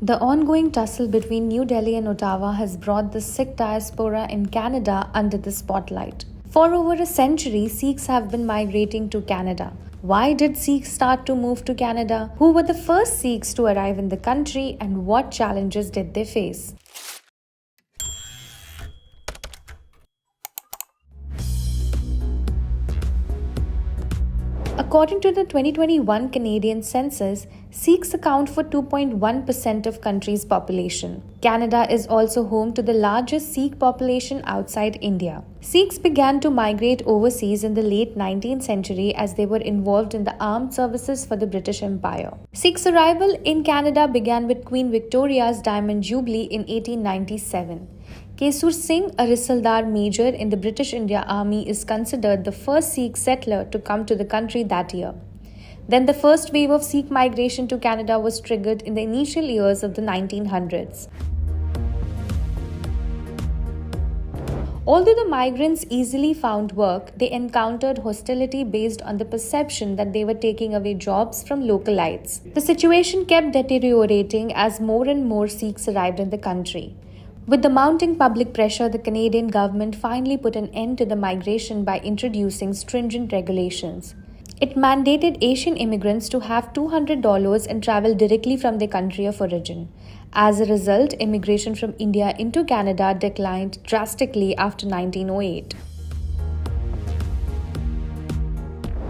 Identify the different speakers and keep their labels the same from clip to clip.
Speaker 1: The ongoing tussle between New Delhi and Ottawa has brought the Sikh diaspora in Canada under the spotlight. For over a century, Sikhs have been migrating to Canada. Why did Sikhs start to move to Canada? Who were the first Sikhs to arrive in the country, and what challenges did they face? According to the 2021 Canadian census, Sikhs account for 2.1% of country's population. Canada is also home to the largest Sikh population outside India. Sikhs began to migrate overseas in the late 19th century as they were involved in the armed services for the British Empire. Sikhs' arrival in Canada began with Queen Victoria's Diamond Jubilee in 1897. Kesur Singh, a Risaldar major in the British India Army, is considered the first Sikh settler to come to the country that year. Then the first wave of Sikh migration to Canada was triggered in the initial years of the 1900s. Although the migrants easily found work, they encountered hostility based on the perception that they were taking away jobs from localites. The situation kept deteriorating as more and more Sikhs arrived in the country. With the mounting public pressure, the Canadian government finally put an end to the migration by introducing stringent regulations. It mandated Asian immigrants to have $200 and travel directly from their country of origin. As a result, immigration from India into Canada declined drastically after 1908.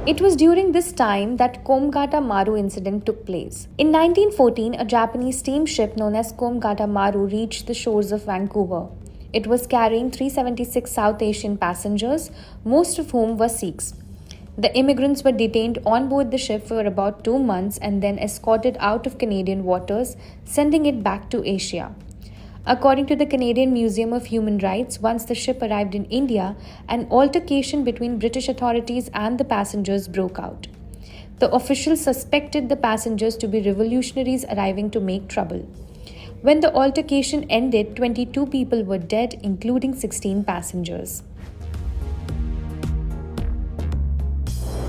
Speaker 1: It was during this time that Komgata Maru incident took place. In 1914, a Japanese steamship known as Komgata Maru reached the shores of Vancouver. It was carrying 376 South Asian passengers, most of whom were Sikhs. The immigrants were detained on board the ship for about 2 months and then escorted out of Canadian waters, sending it back to Asia. According to the Canadian Museum of Human Rights, once the ship arrived in India, an altercation between British authorities and the passengers broke out. The officials suspected the passengers to be revolutionaries arriving to make trouble. When the altercation ended, 22 people were dead, including 16 passengers.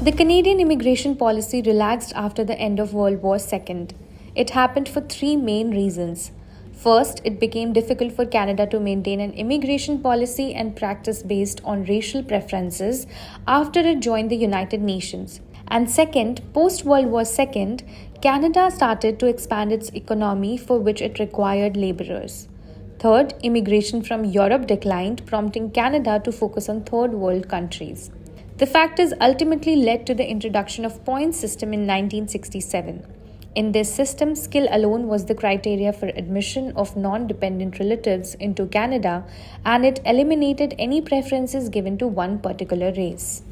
Speaker 1: The Canadian immigration policy relaxed after the end of World War II. It happened for 3 main reasons. First, it became difficult for Canada to maintain an immigration policy and practice based on racial preferences after it joined the United Nations. And second, post-World War II, Canada started to expand its economy, for which it required laborers. Third, immigration from Europe declined, prompting Canada to focus on third world countries. The factors ultimately led to the introduction of points system in 1967. In this system, skill alone was the criteria for admission of non-dependent relatives into Canada, and it eliminated any preferences given to one particular race.